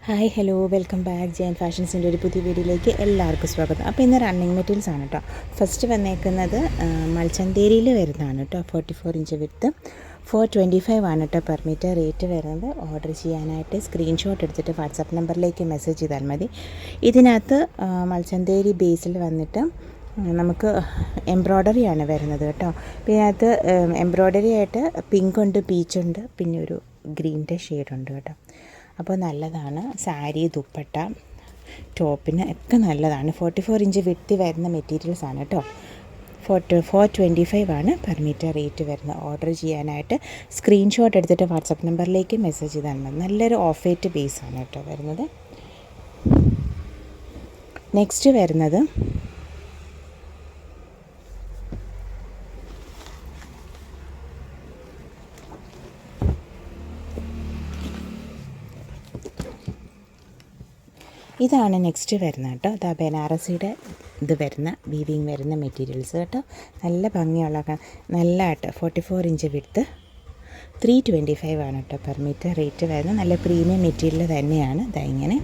Hi hello welcome back Jayan ഫാഷൻസിൻ്റെ ഒരു പുതിയ വീഡിയോയിലേക്ക് എല്ലാവർക്കും സ്വാഗതം. അപ്പോൾ ഇന്ന് റണ്ണിങ് മെറ്റീരിയൽസ് ആണ് കേട്ടോ. ഫസ്റ്റ് വന്നേക്കുന്നത് മൽച്ചന്തേരിയിൽ വരുന്നതാണ് കേട്ടോ. 44 ഇഞ്ച് വിഡ്ത്ത് 425 ആണ് കേട്ടോ പെർ മീറ്റർ റേറ്റ് വരുന്നത്. ഓർഡർ ചെയ്യാനായിട്ട് സ്ക്രീൻഷോട്ട് എടുത്തിട്ട് വാട്സാപ്പ് നമ്പറിലേക്ക് മെസ്സേജ് ചെയ്താൽ മതി. ഇതിനകത്ത് മൽച്ചന്തേരി ബേസിൽ വന്നിട്ട് നമുക്ക് എംബ്രോയ്ഡറിയാണ് വരുന്നത് കേട്ടോ. പിന്നെ അതിനകത്ത് എംബ്രോയ്ഡറി ആയിട്ട് പിങ്ക് ഉണ്ട്, പീച്ചുണ്ട്, പിന്നെ ഒരു ഗ്രീൻ്റെ ഷെയ്ഡുണ്ട് കേട്ടോ. അപ്പോൾ നല്ലതാണ്. സാരി, ദുപ്പട്ട, ടോപ്പിന് ഒക്കെ നല്ലതാണ്. 44 ഇഞ്ച് വിഡ്ത്ത് വരുന്ന മെറ്റീരിയൽസ് ആണ് കേട്ടോ. 425 ആണ് പെർ മീറ്റർ റേറ്റ് വരുന്നത്. ഓർഡർ ചെയ്യാനായിട്ട് സ്ക്രീൻഷോട്ട് എടുത്തിട്ട് വാട്സപ്പ് നമ്പറിലേക്ക് മെസ്സേജ് ചെയ്താൽ മതി. നല്ലൊരു ഓഫ് വൈറ്റ് ബേസാണ് കേട്ടോ വരുന്നത്. നെക്സ്റ്റ് വരുന്നത് ഇതാണ് നെക്സ്റ്റ് വരുന്നത് കേട്ടോ. അതാ ബനാറസിയുടെ ഇത് വരുന്ന വീവിങ് വരുന്ന മെറ്റീരിയൽസ് കേട്ടോ. നല്ല ഭംഗിയുള്ള നല്ലതായിട്ട് 44 ഇഞ്ച് വിഡ്ത്ത് 325 ആണ് കേട്ടോ പെർ മീറ്റർ റേറ്റ് വരുന്നത്. നല്ല പ്രീമിയം മെറ്റീരിയൽ തന്നെയാണ്. ഇങ്ങനെ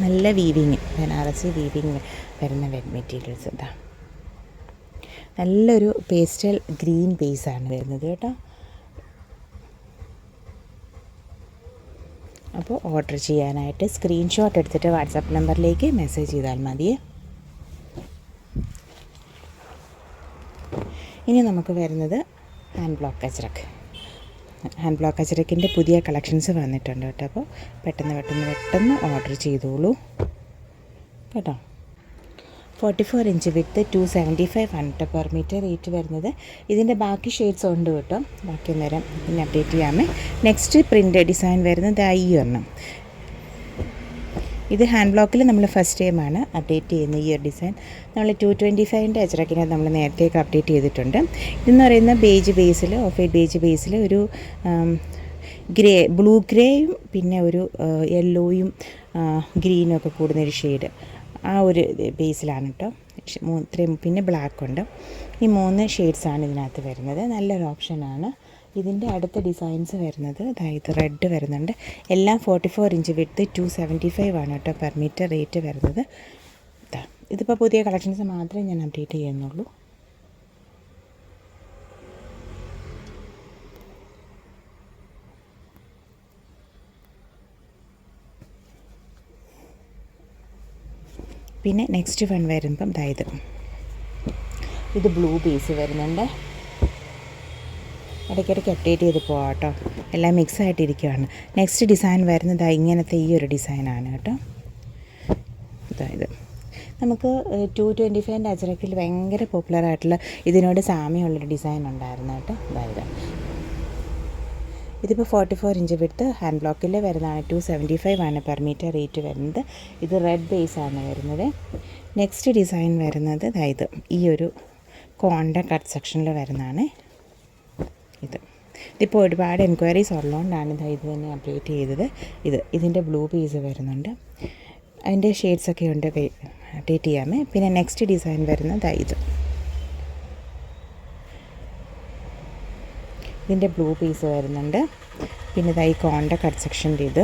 നല്ല വീവിങ്, ബനാറസി വീവിങ് വരുന്ന മെറ്റീരിയൽസ്. ഇതാ നല്ലൊരു പേസ്റ്റൽ ഗ്രീൻ ബേസാണ് വരുന്നത് കേട്ടോ. അപ്പോൾ ഓർഡർ ചെയ്യാനായിട്ട് സ്ക്രീൻഷോട്ട് എടുത്തിട്ട് വാട്സാപ്പ് നമ്പറിലേക്ക് മെസ്സേജ് ചെയ്താൽ മതി. ഇനി നമുക്ക് വരുന്നത് ഹാൻഡ് ബ്ലോക്ക് അജ്രക്കിൻ്റെ പുതിയ കളക്ഷൻസ് വന്നിട്ടുണ്ട് കേട്ടോ. അപ്പോൾ പെട്ടെന്ന് ഓർഡർ ചെയ്തോളൂ കേട്ടോ. 44 ഇഞ്ച് വിഡ്ത്ത് 275 ആണ് കേട്ടോ പെർ മീറ്റർ റേറ്റ് വരുന്നത്. ഇതിൻ്റെ ബാക്കി ഷെയ്ഡ്സ് ഉണ്ട് കേട്ടോ. ബാക്കി നേരം പിന്നെ അപ്ഡേറ്റ് ചെയ്യാമേ. നെക്സ്റ്റ് പ്രിൻ്റ് ഡിസൈൻ വരുന്നത് ഈ ഒരെണ്ണം. ഇത് ഹാൻഡ് ബ്ലോക്കിൽ നമ്മൾ ഫസ്റ്റ് ടൈമാണ് അപ്ഡേറ്റ് ചെയ്യുന്ന ഈ ഒരു ഡിസൈൻ. നമ്മൾ 225ൻ്റെ അജ്രക്കിനെ നമ്മൾ നേരത്തേക്ക് അപ്ഡേറ്റ് ചെയ്തിട്ടുണ്ട്. ഇതെന്ന് പറയുന്ന beige Basil, of white beige ബേസിൽ ഒരു ബ്ലൂ ഗ്രേയും പിന്നെ ഒരു യെല്ലോയും ഗ്രീനും ഒക്കെ കൂടുന്നൊരു ഷെയ്ഡ്, ആ ഒരു ബേസിലാണ് കേട്ടോ. ഇത്രയും പിന്നെ ബ്ലാക്ക് ഉണ്ട്. ഈ 3 ഷെയ്ഡ്സാണ് ഇതിനകത്ത് വരുന്നത്. നല്ലൊരു ഓപ്ഷനാണ്. ഇതിൻ്റെ അടുത്ത ഡിസൈൻസ് വരുന്നത് അതായത് റെഡ് വരുന്നുണ്ട്. എല്ലാം 44 ഇഞ്ച് വിഡ്ത്ത് 275 ആണ് കേട്ടോ പെർ മീറ്റർ റേറ്റ് വരുന്നത്. ഇതിപ്പോൾ പുതിയ കളക്ഷൻസ് മാത്രമേ ഞാൻ അപ്ഡേറ്റ് ചെയ്യുന്നുള്ളൂ. പിന്നെ നെക്സ്റ്റ് വൺ വരുമ്പം ഇത് ബ്ലൂ ബേസ് വരുന്നുണ്ട്. ഇടയ്ക്കിടയ്ക്ക് അപ്ഡേറ്റ് ചെയ്ത് പോകാം കേട്ടോ. എല്ലാം മിക്സ് ആയിട്ടിരിക്കുകയാണ്. നെക്സ്റ്റ് ഡിസൈൻ വരുന്നത് ഇങ്ങനത്തെ ഈ ഒരു ഡിസൈനാണ് കേട്ടോ. അതായത് നമുക്ക് 225ൻ്റെ അജ്രക്കിൽ ഭയങ്കര പോപ്പുലറായിട്ടുള്ള ഇതിനോട് സാമ്യമുള്ളൊരു ഡിസൈൻ ഉണ്ടായിരുന്നു കേട്ടോ. ഇതിപ്പോൾ 44 ഇഞ്ച് വിഡ്ത്ത് ഹാൻഡ് ബ്ലോക്കിൽ വരുന്നതാണ്. 275 ആണ് പെർ മീറ്റർ റേറ്റ് വരുന്നത്. ഇത് റെഡ് ബേസാണ് വരുന്നത്. നെക്സ്റ്റ് ഡിസൈൻ വരുന്നത് ഈ ഒരു കോണ്ട കട്ട് സെക്ഷനിൽ വരുന്നതാണ്. ഇതിപ്പോൾ ഒരുപാട് എൻക്വയറീസ് ഉള്ളതുകൊണ്ടാണ് ഇത് തന്നെ അപ്ഡേറ്റ് ചെയ്തത്. ഇതിൻ്റെ ബ്ലൂ പീസ് വരുന്നുണ്ട്. അതിൻ്റെ ഷെയ്ഡ്സൊക്കെ ഉണ്ട്, അപ്ഡേറ്റ് ചെയ്യാമേ. പിന്നെ നെക്സ്റ്റ് ഡിസൈൻ വരുന്നത് ഇതിൻ്റെ ബ്ലൂ പീസ് വരുന്നുണ്ട്. പിന്നെ ഈ കോണ്ട കട്ട് സെക്ഷൻ്റെ ഇത്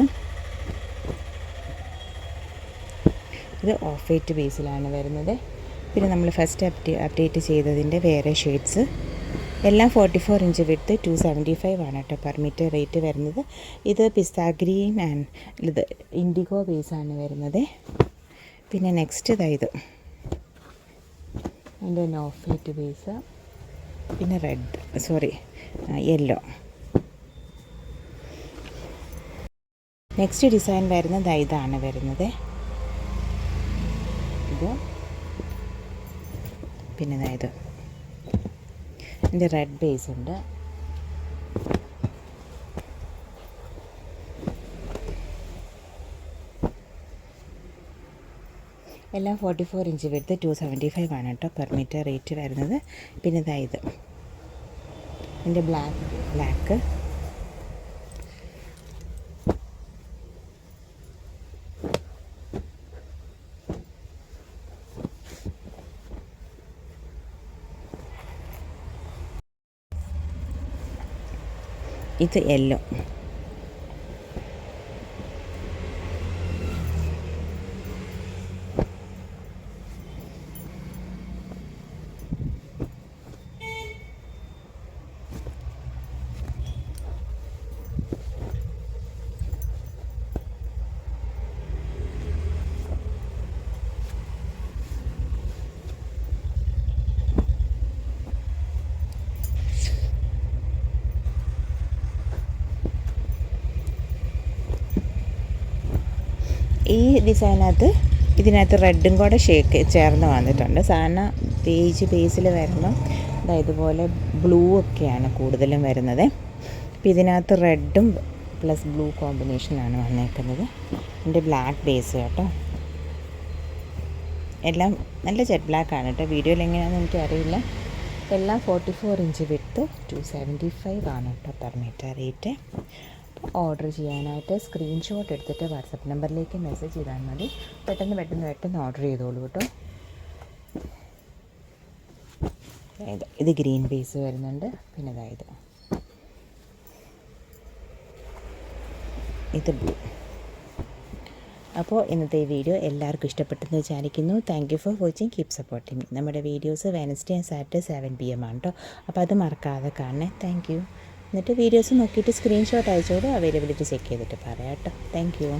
ഓഫ് വൈറ്റ് ബേസിലാണ് വരുന്നത്. പിന്നെ നമ്മൾ ഫസ്റ്റ് അപ്ഡേറ്റ് ചെയ്തതിൻ്റെ വേറെ ഷെയ്ഡ്സ് എല്ലാം 44 ഇഞ്ച് വിഡ്ത്ത് 275 ആണ് കേട്ടോ പെർ മീറ്റർ റേറ്റ് വരുന്നത്. ഇത് പിസ്ത ഗ്രീൻ ആൻഡ് ഇത് ഇൻഡിഗോ ബേസാണ് വരുന്നത്. പിന്നെ നെക്സ്റ്റ് ഇത് അതിൻ്റെ ഓഫ് വൈറ്റ് ബേസ്, പിന്നെ യെല്ലോ. നെക്സ്റ്റ് ഡിസൈൻ വരുന്നത് ഇതാണ് വരുന്നത്. പിന്നെ ഇതിൻ്റെ റെഡ് ബേസ് ഉണ്ട്. എല്ലാം 44 ഇഞ്ച് വിഡ്ത്ത് 275 ആണ് കേട്ടോ പെർ മീറ്റർ റേറ്റ് വരുന്നത്. പിന്നെ ഇതിൻ്റെ ബ്ലാക്ക് ഇത് യെല്ലോ. ഈ ഡിസൈനകത്ത് ഇതിനകത്ത് റെഡും കൂടെ ചേർന്ന് വന്നിട്ടുണ്ട്. സാധാരണ പേജ് ബേസിൽ വരുമ്പം ഇതുപോലെ ബ്ലൂ ഒക്കെയാണ് കൂടുതലും വരുന്നത്. അപ്പോൾ ഇതിനകത്ത് റെഡും പ്ലസ് ബ്ലൂ കോമ്പിനേഷനാണ് വന്നേക്കുന്നത്. എൻ്റെ ബ്ലാക്ക് ബേസ് കേട്ടോ. എല്ലാം നല്ല ജെറ്റ് ബ്ലാക്ക് ആണ് കേട്ടോ. വീഡിയോയിൽ എങ്ങനെയാണെന്ന് എനിക്കറിയില്ല. എല്ലാം 44 ഇഞ്ച് വിഡ്ത്ത്, 275 ആണ് കേട്ടോ പെർ മീറ്റർ റേറ്റ്. അപ്പോൾ ഓർഡർ ചെയ്യാനായിട്ട് സ്ക്രീൻഷോട്ട് എടുത്തിട്ട് വാട്സപ്പ് നമ്പറിലേക്ക് മെസ്സേജ് ചെയ്താൽ മതി. പെട്ടെന്ന് ഓർഡർ ചെയ്തോളൂ കേട്ടോ. ഇത് ഗ്രീൻ ബേസ് വരുന്നുണ്ട്. പിന്നെ ഇത് ബ്ലൂ. അപ്പോൾ ഇന്നത്തെ ഈ വീഡിയോ എല്ലാവർക്കും ഇഷ്ടപ്പെട്ടെന്ന് വിചാരിക്കുന്നു. Thank you for watching. Keep supporting me. നമ്മുടെ videos Wednesday and Saturday 7 PM ആണ് കേട്ടോ. അപ്പോൾ അത് മറക്കാതെ കാണണേ. Thank you. എന്നിട്ട് വീഡിയോസ് നോക്കിയിട്ട് സ്ക്രീൻഷോട്ട് അയച്ചോളൂ. അവൈലബിലിറ്റി ചെക്ക് ചെയ്തിട്ട് പറയാം കേട്ടോ. Thank U.